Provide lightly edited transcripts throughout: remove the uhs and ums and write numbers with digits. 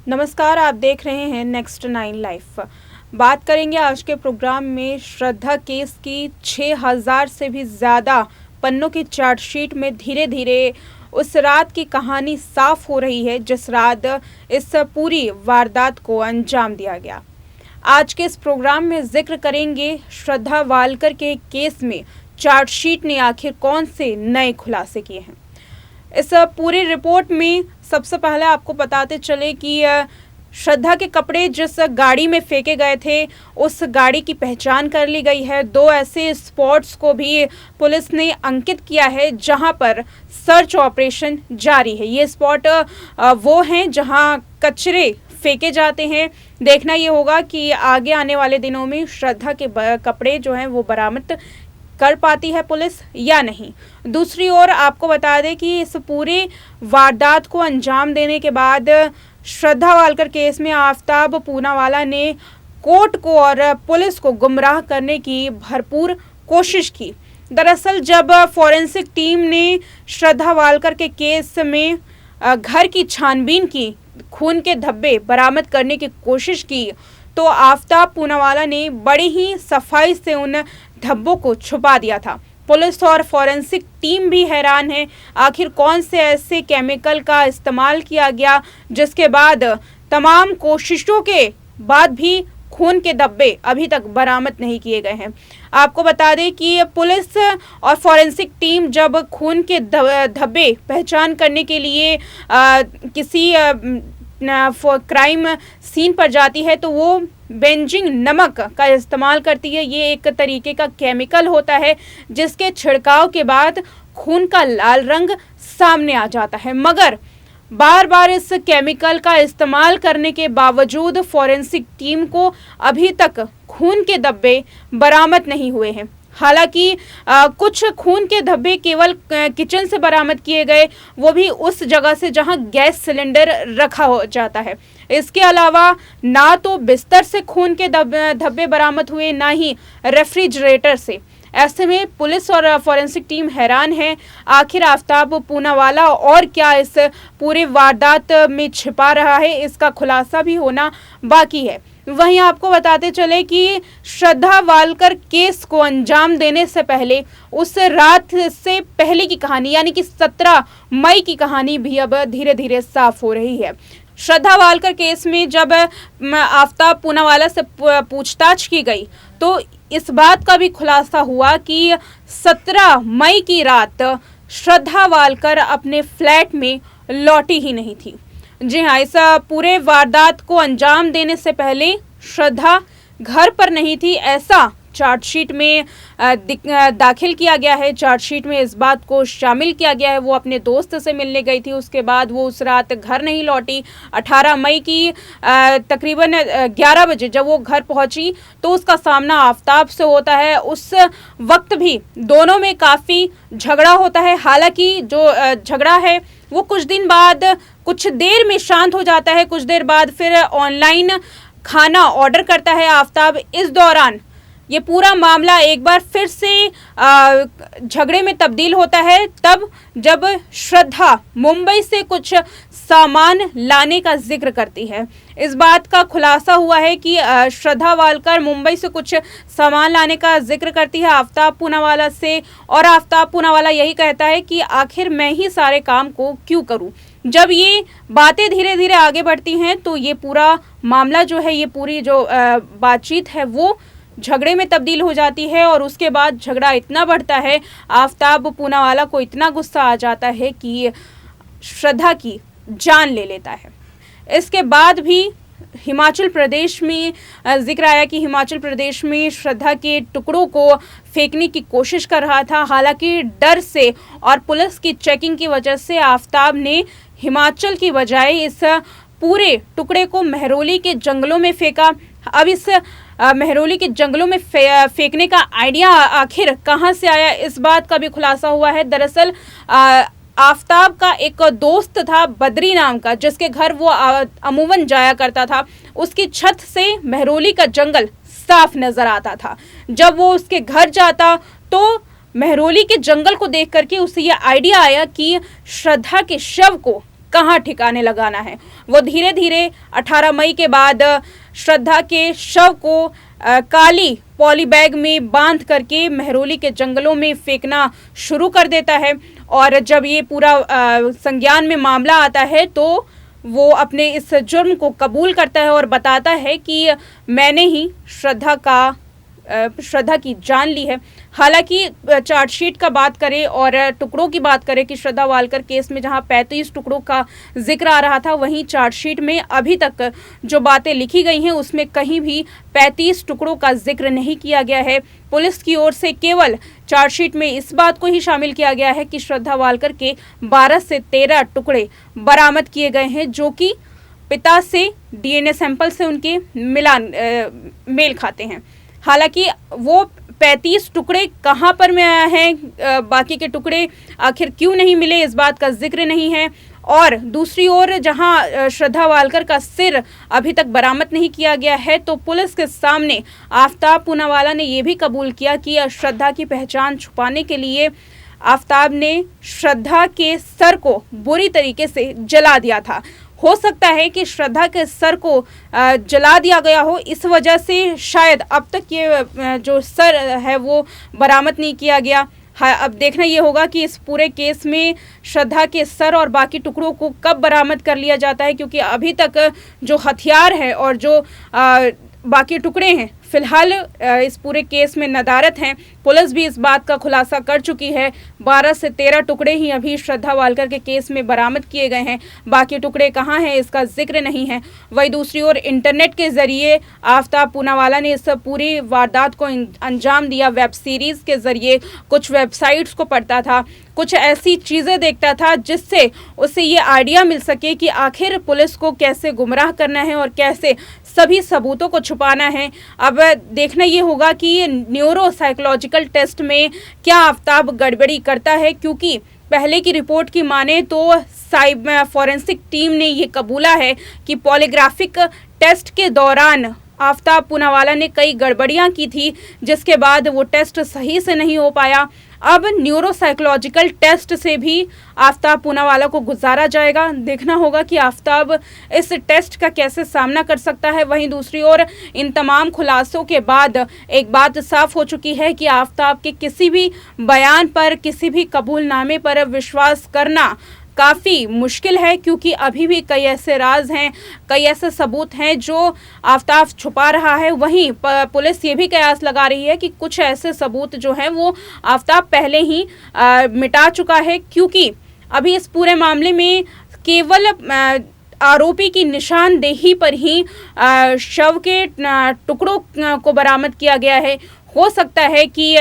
नमस्कार, आप देख रहे हैं नेक्स्ट 9 लाइफ। बात करेंगे आज के प्रोग्राम में श्रद्धा केस की 6000 से भी ज़्यादा पन्नों की चार्जशीट में धीरे धीरे उस रात की कहानी साफ हो रही है जिस रात इस पूरी वारदात को अंजाम दिया गया। आज के इस प्रोग्राम में जिक्र करेंगे श्रद्धा वालकर के केस में चार्जशीट ने आखिर कौन से नए खुलासे किए हैं। इस पूरी रिपोर्ट में सबसे पहले आपको बताते चले कि श्रद्धा के कपड़े जिस गाड़ी में फेंके गए थे उस गाड़ी की पहचान कर ली गई है। 2 ऐसे स्पॉट्स को भी पुलिस ने अंकित किया है जहां पर सर्च ऑपरेशन जारी है। ये स्पॉट वो हैं जहां कचरे फेंके जाते हैं। देखना ये होगा कि आगे आने वाले दिनों में श्रद्धा के कपड़े जो हैं वो बरामद कर पाती है पुलिस या नहीं। दूसरी ओर आपको बता दें कि इस पूरे वारदात को अंजाम देने के बाद श्रद्धा वालकर केस में आफताब पूनावाला ने कोर्ट को और पुलिस को गुमराह करने की भरपूर कोशिश की। दरअसल जब फॉरेंसिक टीम ने श्रद्धा वालकर के केस में घर की छानबीन की, खून के धब्बे बरामद करने की कोशिश की, तो आफताब पूनावाला ने बड़ी ही सफाई से उन धब्बों को छुपा दिया था। पुलिस और फॉरेंसिक टीम भी हैरान है, आखिर कौन से ऐसे केमिकल का इस्तेमाल किया गया जिसके बाद तमाम कोशिशों के बाद भी खून के धब्बे अभी तक बरामद नहीं किए गए हैं। आपको बता दें कि पुलिस और फॉरेंसिक टीम जब खून के धब्बे पहचान करने के लिए किसी क्राइम सीन पर जाती है तो वो बेंजीन नमक का इस्तेमाल करती है। ये एक तरीके का केमिकल होता है जिसके छिड़काव के बाद खून का लाल रंग सामने आ जाता है, मगर बार बार इस केमिकल का इस्तेमाल करने के बावजूद फॉरेंसिक टीम को अभी तक खून के धब्बे बरामद नहीं हुए हैं। हालांकि कुछ खून के धब्बे केवल किचन से बरामद किए गए, वो भी उस जगह से जहां गैस सिलेंडर रखा हो जाता है। इसके अलावा ना तो बिस्तर से खून के धब्बे बरामद हुए, ना ही रेफ्रिजरेटर से। ऐसे में पुलिस और फॉरेंसिक टीम हैरान है, आखिर आफताब पूनावाला और क्या इस पूरे वारदात में छिपा रहा है, इसका खुलासा भी होना बाकी है। वहीं आपको बताते चले कि श्रद्धा वालकर केस को अंजाम देने से पहले उस रात से पहले की कहानी यानी कि 17 मई की कहानी भी अब धीरे धीरे साफ हो रही है। श्रद्धा वालकर केस में जब आफताब पूनावाला से पूछताछ की गई तो इस बात का भी खुलासा हुआ कि 17 मई की रात श्रद्धा वालकर अपने फ्लैट में लौटी ही नहीं थी। जी हाँ, इस पूरे वारदात को अंजाम देने से पहले श्रद्धा घर पर नहीं थी, ऐसा चार्जशीट में दाखिल किया गया है। चार्जशीट में इस बात को शामिल किया गया है वो अपने दोस्त से मिलने गई थी, उसके बाद वो उस रात घर नहीं लौटी। 18 मई की तकरीबन 11 बजे जब वो घर पहुंची तो उसका सामना आफताब से होता है। उस वक्त भी दोनों में काफ़ी झगड़ा होता है। हालांकि जो झगड़ा है वो कुछ दिन बाद कुछ देर में शांत हो जाता है। कुछ देर बाद फिर ऑनलाइन खाना ऑर्डर करता है आफताब। इस दौरान ये पूरा मामला एक बार फिर से झगड़े में तब्दील होता है, तब जब श्रद्धा मुंबई से कुछ सामान लाने का जिक्र करती है। इस बात का खुलासा हुआ है कि श्रद्धा वालकर मुंबई से कुछ सामान लाने का जिक्र करती है आफताब पूनावाला से, और आफताब पूनावाला यही कहता है कि आखिर मैं ही सारे काम को क्यों करूं। जब ये बातें धीरे धीरे आगे बढ़ती हैं तो ये पूरा मामला जो है, ये पूरी जो बातचीत है वो झगड़े में तब्दील हो जाती है, और उसके बाद झगड़ा इतना बढ़ता है, आफताब पूनावाला को इतना गुस्सा आ जाता है कि श्रद्धा की जान ले लेता है। इसके बाद भी हिमाचल प्रदेश में जिक्र आया कि हिमाचल प्रदेश में श्रद्धा के टुकड़ों को फेंकने की कोशिश कर रहा था। हालांकि डर से और पुलिस की चेकिंग की वजह से आफताब ने हिमाचल की बजाय इस पूरे टुकड़े को महरौली के जंगलों में फेंका। अब इस महरौली के जंगलों में फेंकने का आइडिया आखिर कहां से आया, इस बात का भी खुलासा हुआ है। दरअसल आफताब का एक दोस्त था बद्री नाम का, जिसके घर वो अमूमन जाया करता था। उसकी छत से महरौली का जंगल साफ नजर आता था। जब वो उसके घर जाता तो महरौली के जंगल को देख करके उसे ये आइडिया आया कि श्रद्धा के शव को कहाँ ठिकाने लगाना है। वो धीरे धीरे 18 मई के बाद श्रद्धा के शव को काली पॉली बैग में बांध करके महरौली के जंगलों में फेंकना शुरू कर देता है। और जब ये पूरा संज्ञान में मामला आता है तो वो अपने इस जुर्म को कबूल करता है और बताता है कि मैंने ही श्रद्धा की जान ली है। हालांकि चार्जशीट का बात करें और टुकड़ों की बात करें कि श्रद्धा वालकर केस में जहां 35 टुकड़ों का जिक्र आ रहा था, वहीं चार्जशीट में अभी तक जो बातें लिखी गई हैं उसमें कहीं भी 35 टुकड़ों का जिक्र नहीं किया गया है। पुलिस की ओर से केवल चार्जशीट में इस बात को ही शामिल किया गया है कि श्रद्धा वालकर के 12 से 13 टुकड़े बरामद किए गए हैं, जो कि पिता से DNA सैंपल से उनके मेल खाते हैं। हालांकि वो 35 टुकड़े कहाँ पर में आया है, बाकी के टुकड़े आखिर क्यों नहीं मिले, इस बात का जिक्र नहीं है। और दूसरी ओर जहां श्रद्धा वालकर का सिर अभी तक बरामद नहीं किया गया है, तो पुलिस के सामने आफ्ताब पूनावाला ने यह भी कबूल किया कि श्रद्धा की पहचान छुपाने के लिए आफ्ताब ने श्रद्धा के सर को बुरी तरीके से जला दिया था। हो सकता है कि श्रद्धा के सर को जला दिया गया हो, इस वजह से शायद अब तक ये जो सर है वो बरामद नहीं किया गया। हाँ, अब देखना ये होगा कि इस पूरे केस में श्रद्धा के सर और बाकी टुकड़ों को कब बरामद कर लिया जाता है, क्योंकि अभी तक जो हथियार है और जो बाकी टुकड़े हैं फिलहाल इस पूरे केस में नदारत हैं। पुलिस भी इस बात का खुलासा कर चुकी है। 12 से 13 टुकड़े ही अभी श्रद्धा वालकर के केस में बरामद किए गए हैं, बाकी टुकड़े कहाँ हैं इसका जिक्र नहीं है। वही दूसरी ओर इंटरनेट के जरिए आफ्ताब पूनावाला ने इस पूरी वारदात को अंजाम दिया। वेब सीरीज के जरिए कुछ वेबसाइट्स को पढ़ता था, कुछ ऐसी चीज़ें देखता था जिससे उसे ये आइडिया मिल सके कि आखिर पुलिस को कैसे गुमराह करना है और कैसे सभी सबूतों को छुपाना है। अब देखना ये होगा कि न्यूरो साइकोलॉजिकल टेस्ट में क्या आफ्ताब गड़बड़ी करता है, क्योंकि पहले की रिपोर्ट की माने तो फॉरेंसिक टीम ने ये कबूला है कि पॉलीग्राफिक टेस्ट के दौरान आफ्ताब पूनावाला ने कई गड़बड़ियां की थी, जिसके बाद वो टेस्ट सही से नहीं हो पाया। अब न्यूरो साइकोलॉजिकल टेस्ट से भी आफ्ताब पूनावाला को गुजारा जाएगा। देखना होगा कि आफ्ताब इस टेस्ट का कैसे सामना कर सकता है। वहीं दूसरी ओर इन तमाम खुलासों के बाद एक बात साफ हो चुकी है कि आफ्ताब के किसी भी बयान पर, किसी भी कबूलनामे पर विश्वास करना काफ़ी मुश्किल है, क्योंकि अभी भी कई ऐसे राज हैं, कई ऐसे सबूत हैं जो आफ्ताब छुपा रहा है। वहीं पुलिस ये भी कयास लगा रही है कि कुछ ऐसे सबूत जो हैं वो आफ्ताब पहले ही मिटा चुका है, क्योंकि अभी इस पूरे मामले में केवल आरोपी की निशानदेही पर ही शव के टुकड़ों को बरामद किया गया है। हो सकता है कि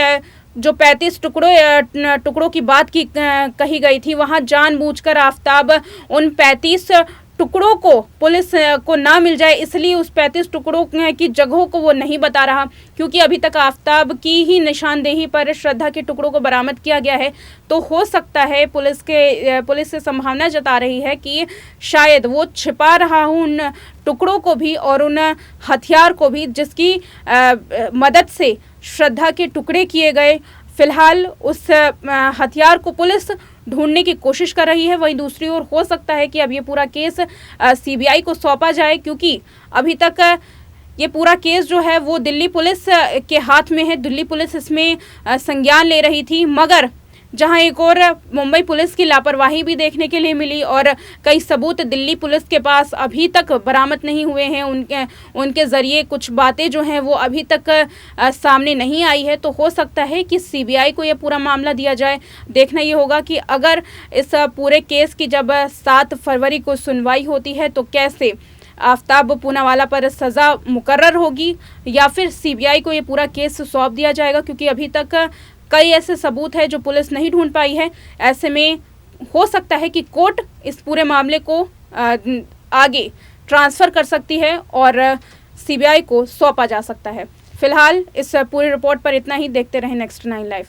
जो 35 टुकड़ों की बात की कही गई थी, वहां जानबूझकर आफ्ताब उन 35 टुकड़ों को पुलिस को ना मिल जाए, इसलिए उस 35 टुकड़ों की जगहों को वो नहीं बता रहा, क्योंकि अभी तक आफ्ताब की ही निशानदेही पर श्रद्धा के टुकड़ों को बरामद किया गया है। तो हो सकता है पुलिस से संभावना जता रही है कि शायद वो छिपा रहा हो उन टुकड़ों को भी और उन हथियार को भी, जिसकी मदद से श्रद्धा के टुकड़े किए गए। फिलहाल उस हथियार को पुलिस ढूंढने की कोशिश कर रही है। वहीं दूसरी ओर हो सकता है कि अब ये पूरा केस CBI को सौंपा जाए, क्योंकि अभी तक ये पूरा केस जो है वो दिल्ली पुलिस के हाथ में है। दिल्ली पुलिस इसमें संज्ञान ले रही थी, मगर जहां एक और मुंबई पुलिस की लापरवाही भी देखने के लिए मिली और कई सबूत दिल्ली पुलिस के पास अभी तक बरामद नहीं हुए हैं, उनके ज़रिए कुछ बातें जो हैं वो अभी तक सामने नहीं आई है। तो हो सकता है कि CBI को ये पूरा मामला दिया जाए। देखना ये होगा कि अगर इस पूरे केस की जब 7 फरवरी को सुनवाई होती है तो कैसे आफ्ताब पूनावाला पर सज़ा मुकर्रर होगी, या फिर CBI को ये पूरा केस सौंप दिया जाएगा, क्योंकि अभी तक कई ऐसे सबूत हैं जो पुलिस नहीं ढूंढ पाई है। ऐसे में हो सकता है कि कोर्ट इस पूरे मामले को आगे ट्रांसफ़र कर सकती है और CBI को सौंपा जा सकता है। फिलहाल इस पूरी रिपोर्ट पर इतना ही। देखते रहें नेक्स्ट 9 लाइव।